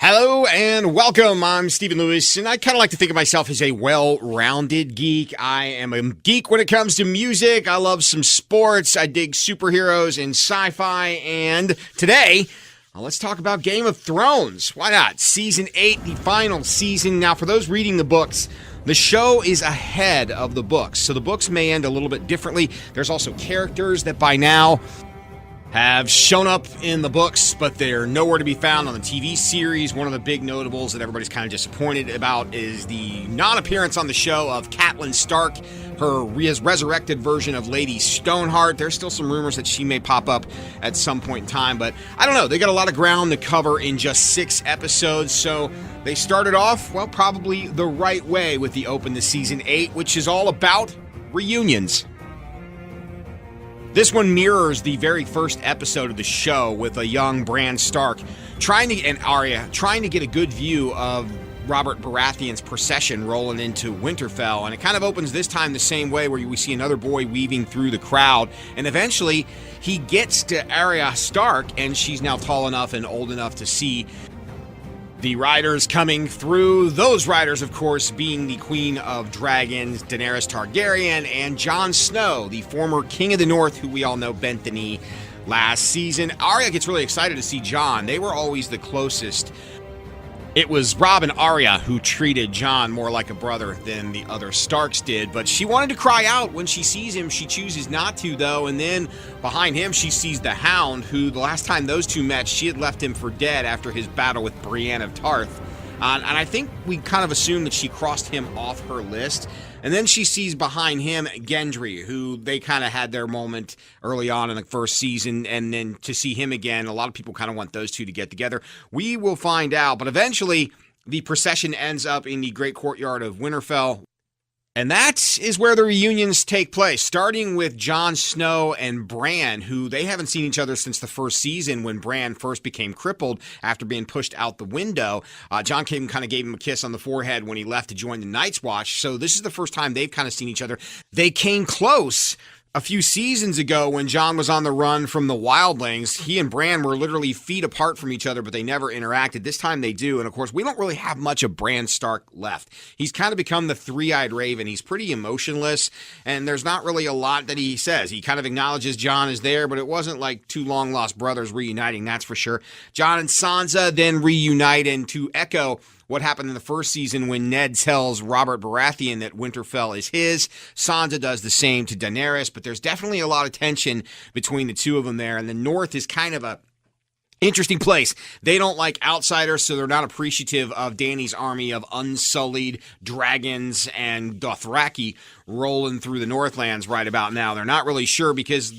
Hello and welcome. I'm Stephen Lewis, and I kind of like to think of myself as a well-rounded geek. I am a geek when it comes to music. I love some sports. I dig superheroes and sci-fi. And today, let's talk about Game of Thrones. Why not? Season 8, the final season. Now, for those reading the books, the show is ahead of the books, so the books may end a little bit differently. There's also characters that by now have shown up in the books, but they're nowhere to be found on the TV series. One of the big notables that everybody's kind of disappointed about is the non-appearance on the show of Catelyn Stark, her resurrected version of Lady Stoneheart. There's still some rumors that she may pop up at some point in time, but I don't know. They got a lot of ground to cover in just 6 episodes, so they started off, well, probably the right way with the open to Season 8, which is all about reunions. This one mirrors the very first episode of the show with a young Bran Stark and Arya trying to get a good view of Robert Baratheon's procession rolling into Winterfell. And it kind of opens this time the same way, where we see another boy weaving through the crowd. And eventually he gets to Arya Stark, and she's now tall enough and old enough to see the riders coming through. Those riders, of course, being the Queen of Dragons, Daenerys Targaryen, and Jon Snow, the former King of the North, who we all know bent the knee last season. Arya gets really excited to see Jon. They were always the closest. It was Robb and Arya who treated Jon more like a brother than the other Starks did, but she wanted to cry out when she sees him. She chooses not to, though, and then behind him she sees the Hound, who the last time those two met, she had left him for dead after his battle with Brienne of Tarth. And I think we kind of assumed that she crossed him off her list. And then she sees behind him Gendry, who they kind of had their moment early on in the first season. And then to see him again, a lot of people kind of want those two to get together. We will find out. But eventually, the procession ends up in the great courtyard of Winterfell. And that is where the reunions take place, starting with Jon Snow and Bran, who they haven't seen each other since the first season when Bran first became crippled after being pushed out the window. Jon kind of gave him a kiss on the forehead when he left to join the Night's Watch, so this is the first time they've kind of seen each other. They came close a few seasons ago when Jon was on the run from the wildlings. He and Bran were literally feet apart from each other, but they never interacted. This time they do, and of course, we don't really have much of Bran Stark left. He's kind of become the three-eyed raven. He's pretty emotionless, and there's not really a lot that he says. He kind of acknowledges Jon is there, but it wasn't like two long-lost brothers reuniting, that's for sure. Jon and Sansa then reunite, and to echo what happened in the first season when Ned tells Robert Baratheon that Winterfell is his, Sansa does the same to Daenerys, but there's definitely a lot of tension between the two of them there, and the North is kind of a interesting place. They don't like outsiders, so they're not appreciative of Dany's army of unsullied dragons and Dothraki rolling through the Northlands right about now. They're not really sure because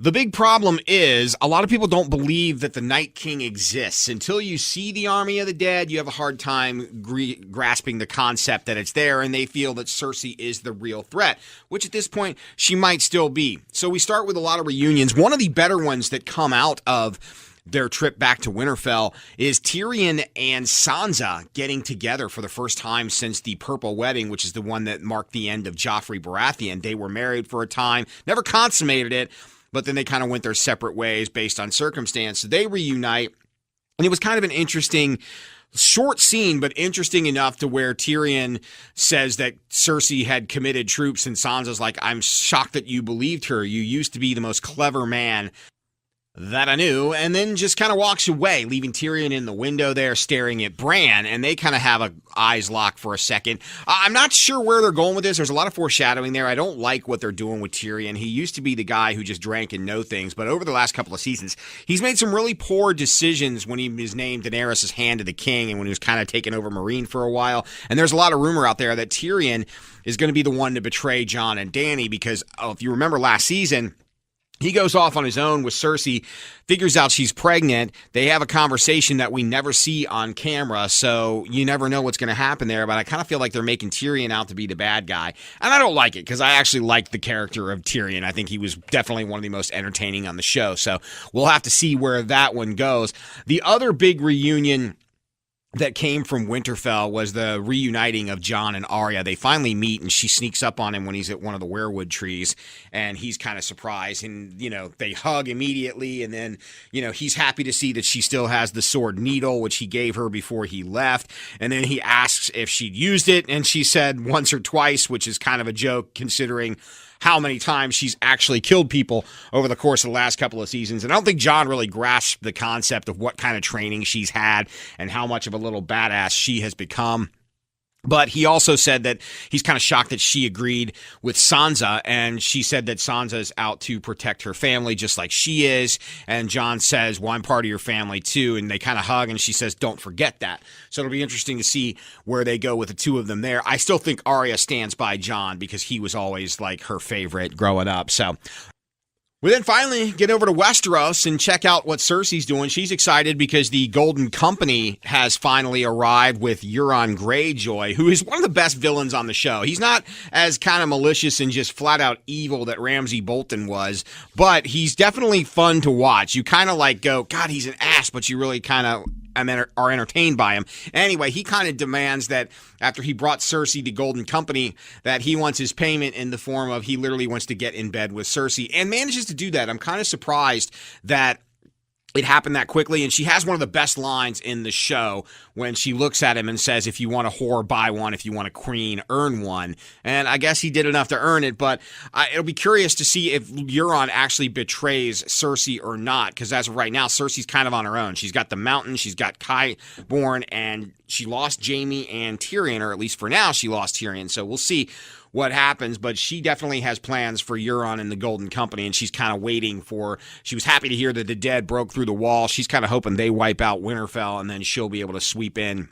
the big problem is a lot of people don't believe that the Night King exists. Until you see the army of the dead, you have a hard time grasping the concept that it's there, and they feel that Cersei is the real threat, which at this point, she might still be. So we start with a lot of reunions. One of the better ones that come out of their trip back to Winterfell is Tyrion and Sansa getting together for the first time since the Purple Wedding, which is the one that marked the end of Joffrey Baratheon. They were married for a time, never consummated it, but then they kind of went their separate ways based on circumstance. So they reunite, and it was kind of an interesting short scene, but interesting enough to where Tyrion says that Cersei had committed troops, and Sansa's like, I'm shocked that you believed her. You used to be the most clever man that I knew, and then just kind of walks away, leaving Tyrion in the window there staring at Bran, and they kind of have a eyes lock for a second. I'm not sure where they're going with this. There's a lot of foreshadowing there. I don't like what they're doing with Tyrion. He used to be the guy who just drank and know things, but over the last couple of seasons, he's made some really poor decisions when he was named Daenerys' hand to the king and when he was kind of taking over Meereen for a while. And there's a lot of rumor out there that Tyrion is going to be the one to betray Jon and Dany because, if you remember last season, he goes off on his own with Cersei, figures out she's pregnant. They have a conversation that we never see on camera, so you never know what's going to happen there. But I kind of feel like they're making Tyrion out to be the bad guy. And I don't like it because I actually like the character of Tyrion. I think he was definitely one of the most entertaining on the show. So we'll have to see where that one goes. The other big reunion that came from Winterfell was the reuniting of Jon and Arya. They finally meet, and she sneaks up on him when he's at one of the weirwood trees, and he's kind of surprised. And, they hug immediately, and then, he's happy to see that she still has the sword needle, which he gave her before he left. And then he asks if she'd used it, and she said once or twice, which is kind of a joke considering how many times she's actually killed people over the course of the last couple of seasons. And I don't think Jon really grasped the concept of what kind of training she's had and how much of a little badass she has become. But he also said that he's kind of shocked that she agreed with Sansa, and she said that Sansa's out to protect her family just like she is. And Jon says, well, I'm part of your family too. And they kind of hug, and she says, don't forget that. So it'll be interesting to see where they go with the two of them there. I still think Arya stands by Jon because he was always like her favorite growing up. So we then finally get over to Westeros and check out what Cersei's doing. She's excited because the Golden Company has finally arrived with Euron Greyjoy, who is one of the best villains on the show. He's not as kind of malicious and just flat out evil that Ramsay Bolton was, but he's definitely fun to watch. You kind of like go, God, he's an ass, but you really kind of are entertained by him. Anyway, he kind of demands that after he brought Cersei the Golden Company, that he wants his payment in the form of he literally wants to get in bed with Cersei and manages to do that. I'm kind of surprised that it happened that quickly, and she has one of the best lines in the show when she looks at him and says, if you want a whore, buy one. If you want a queen, earn one. And I guess he did enough to earn it, but it'll be curious to see if Euron actually betrays Cersei or not, because as of right now, Cersei's kind of on her own. She's got the Mountain, she's got Qyburn, and she lost Jaime and Tyrion, or at least for now, she lost Tyrion. So we'll see what happens, but she definitely has plans for Euron and the Golden Company, and she's kind of waiting she was happy to hear that the dead broke through the wall. She's kind of hoping they wipe out Winterfell, and then she'll be able to sweep in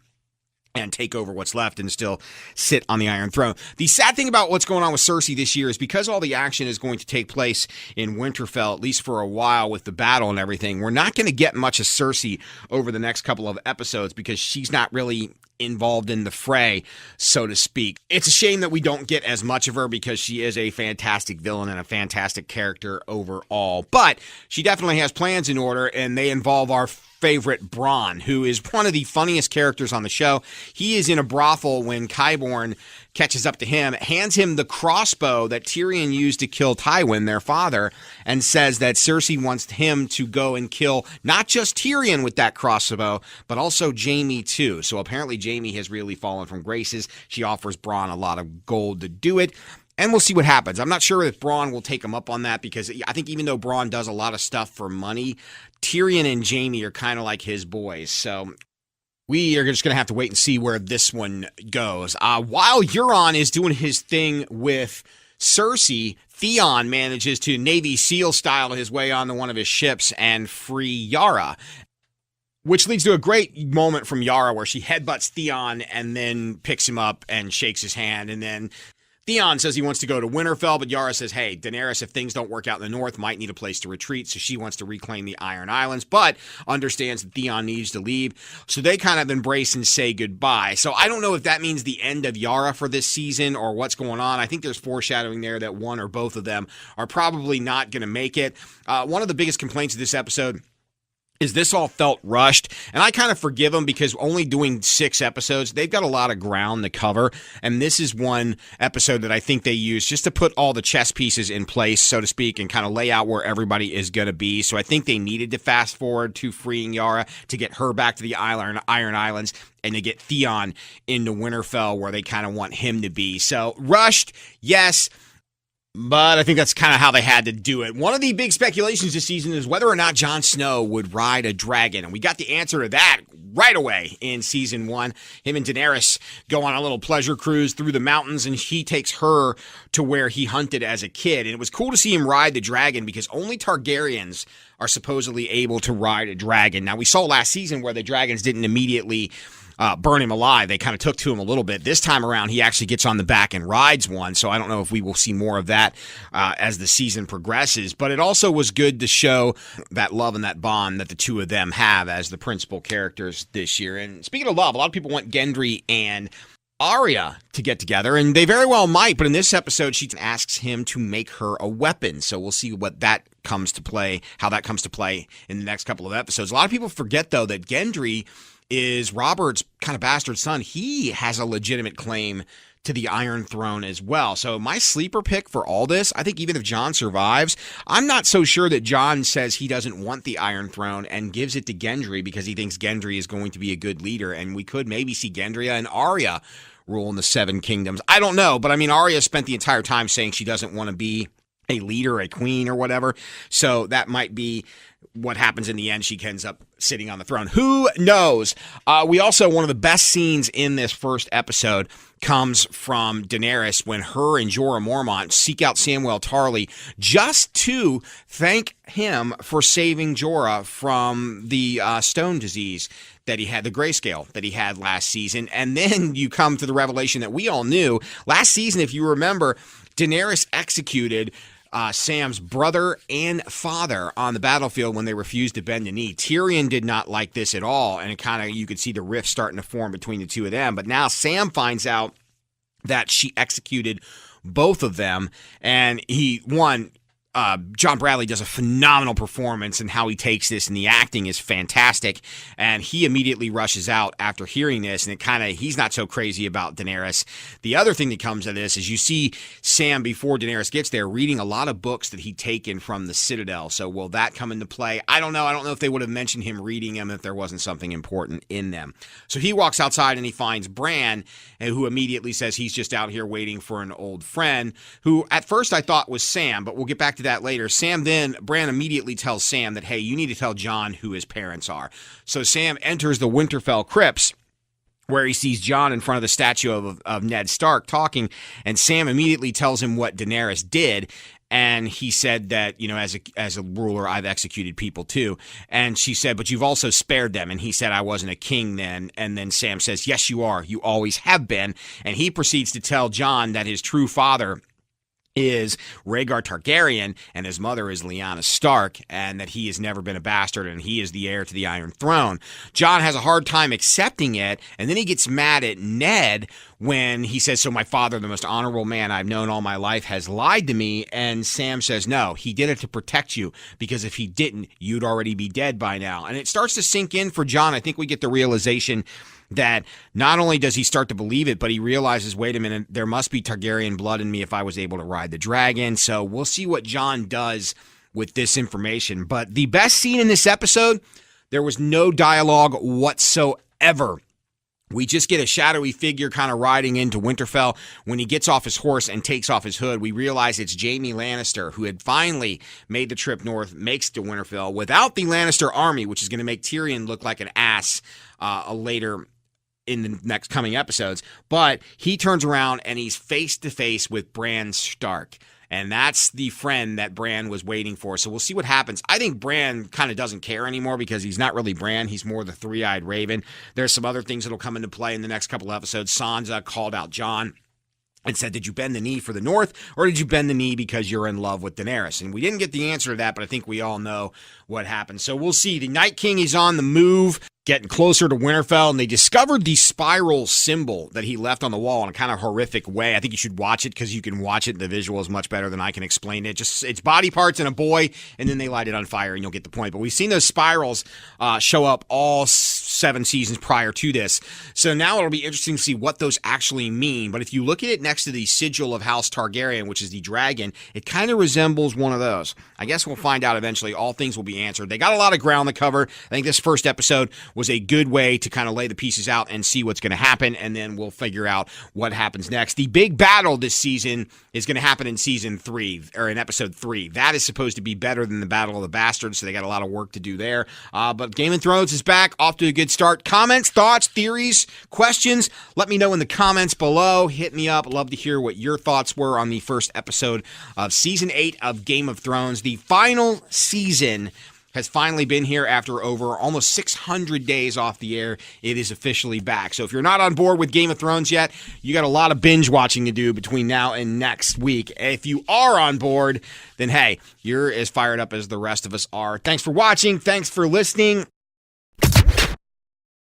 and take over what's left and still sit on the Iron Throne. The sad thing about what's going on with Cersei this year is because all the action is going to take place in Winterfell, at least for a while with the battle and everything, we're not going to get much of Cersei over the next couple of episodes because she's not really involved in the fray, so to speak. It's a shame that we don't get as much of her because she is a fantastic villain and a fantastic character overall. But she definitely has plans in order, and they involve our favorite Bronn, who is one of the funniest characters on the show. He is in a brothel when Qyburn catches up to him, hands him the crossbow that Tyrion used to kill Tywin, their father, and says that Cersei wants him to go and kill not just Tyrion with that crossbow, but also Jaime too. So apparently Jaime has really fallen from graces. She offers Bronn a lot of gold to do it. And we'll see what happens. I'm not sure if Bronn will take him up on that because I think even though Bronn does a lot of stuff for money, Tyrion and Jaime are kind of like his boys. So we are just going to have to wait and see where this one goes. While Euron is doing his thing with Cersei, Theon manages to Navy SEAL style his way onto one of his ships and free Yara, which leads to a great moment from Yara where she headbutts Theon and then picks him up and shakes his hand. And then Theon says he wants to go to Winterfell, but Yara says, hey, Daenerys, if things don't work out in the north, might need a place to retreat, so she wants to reclaim the Iron Islands, but understands that Theon needs to leave. So they kind of embrace and say goodbye. So I don't know if that means the end of Yara for this season or what's going on. I think there's foreshadowing there that one or both of them are probably not going to make it. One of the biggest complaints of this episode is this all felt rushed, and I kind of forgive them because only doing 6 episodes, they've got a lot of ground to cover, and this is one episode that I think they used just to put all the chess pieces in place, so to speak, and kind of lay out where everybody is going to be. So I think they needed to fast forward to freeing Yara to get her back to the Iron Islands and to get Theon into Winterfell where they kind of want him to be. So rushed, yes, but I think that's kind of how they had to do it. One of the big speculations this season is whether or not Jon Snow would ride a dragon. And we got the answer to that right away in season 1. Him and Daenerys go on a little pleasure cruise through the mountains, and he takes her to where he hunted as a kid. And it was cool to see him ride the dragon because only Targaryens are supposedly able to ride a dragon. Now, we saw last season where the dragons didn't immediately burn him alive. They kind of took to him a little bit. This time around, he actually gets on the back and rides one, so I don't know if we will see more of that as the season progresses. But it also was good to show that love and that bond that the two of them have as the principal characters this year. And speaking of love, a lot of people want Gendry and Arya to get together, and they very well might, but in this episode, she asks him to make her a weapon. So we'll see what that comes to play, how that comes to play in the next couple of episodes. A lot of people forget, though, that Gendry is Robert's kind of bastard son. He has a legitimate claim to the Iron Throne as well. So my sleeper pick for all this, I think even if Jon survives, I'm not so sure that Jon says he doesn't want the Iron Throne and gives it to Gendry because he thinks Gendry is going to be a good leader, and we could maybe see Gendry and Arya rule in the Seven Kingdoms. I don't know, but I mean, Arya spent the entire time saying she doesn't want to be a leader, a queen, or whatever. So that might be what happens in the end. She ends up sitting on the throne. Who knows? We also, one of the best scenes in this first episode comes from Daenerys when her and Jorah Mormont seek out Samwell Tarly just to thank him for saving Jorah from the stone disease that he had, the grayscale that he had last season. And then you come to the revelation that we all knew. Last season, if you remember, Daenerys executed Sam's brother and father on the battlefield when they refused to bend the knee. Tyrion did not like this at all, and it kind of, you could see the rift starting to form between the two of them. But now Sam finds out that she executed both of them, and John Bradley does a phenomenal performance in how he takes this, and the acting is fantastic. And he immediately rushes out after hearing this, and he's not so crazy about Daenerys. The other thing that comes of this is you see Sam, before Daenerys gets there, reading a lot of books that he'd taken from the Citadel. So will that come into play? I don't know. I don't know if they would have mentioned him reading them if there wasn't something important in them. So he walks outside and he finds Bran, who immediately says he's just out here waiting for an old friend, who at first I thought was Sam, but we'll get back to that later. Bran immediately tells Sam that, hey, you need to tell Jon who his parents are. So Sam enters the Winterfell crypts, where he sees Jon in front of the statue of Ned Stark talking, and Sam immediately tells him what Daenerys did. And he said that, as a ruler, I've executed people too. And she said, but you've also spared them. And he said, I wasn't a king then. And then Sam says, yes, you are. You always have been. And he proceeds to tell Jon that his true father is Rhaegar Targaryen and his mother is Lyanna Stark, and that he has never been a bastard and he is the heir to the Iron Throne. Jon has a hard time accepting it, and then he gets mad at Ned when he says, so my father, the most honorable man I've known all my life, has lied to me. And Sam says, no, he did it to protect you, because if he didn't, you'd already be dead by now. And it starts to sink in for Jon. I think we get the realization that not only does he start to believe it, but he realizes, wait a minute, there must be Targaryen blood in me if I was able to ride the dragon. So we'll see what Jon does with this information. But the best scene in this episode, there was no dialogue whatsoever. We just get a shadowy figure kind of riding into Winterfell. When he gets off his horse and takes off his hood, we realize it's Jaime Lannister, who had finally made the trip north, makes to Winterfell without the Lannister army, which is going to make Tyrion look like an ass later in the next coming episodes. But he turns around and he's face to face with Bran Stark. And that's the friend that Bran was waiting for. So we'll see what happens. I think Bran kind of doesn't care anymore because he's not really Bran. He's more the three-eyed raven. There's some other things that'll come into play in the next couple of episodes. Sansa called out Jon and said, did you bend the knee for the North, or did you bend the knee because you're in love with Daenerys? And we didn't get the answer to that, but I think we all know what happened. So we'll see. The Night King is on the move, getting closer to Winterfell, and they discovered the spiral symbol that he left on the wall in a kind of horrific way. I think you should watch it because you can watch it. The visual is much better than I can explain it. Just it's body parts and a boy, and then they light it on fire, and you'll get the point. But we've seen those spirals show up all 7 seasons prior to this. So now it'll be interesting to see what those actually mean. But if you look at it next to the sigil of House Targaryen, which is the dragon, it kind of resembles one of those. I guess we'll find out eventually. All things will be answered. They got a lot of ground to cover. I think this first episode was a good way to kind of lay the pieces out and see what's going to happen, and then we'll figure out what happens next. The big battle this season is going to happen in season 3, or in episode 3. That is supposed to be better than the Battle of the Bastards, so they got a lot of work to do there. But Game of Thrones is back, off to a good start. Comments, thoughts, theories, questions, let me know in the comments below. Hit me up. Love to hear what your thoughts were on the first episode of season 8 of Game of Thrones. The final season has finally been here after over almost 600 days off the air. It is officially back. So if you're not on board with Game of Thrones yet, you got a lot of binge watching to do between now and next week. If you are on board, then hey, you're as fired up as the rest of us are. Thanks for watching. Thanks for listening.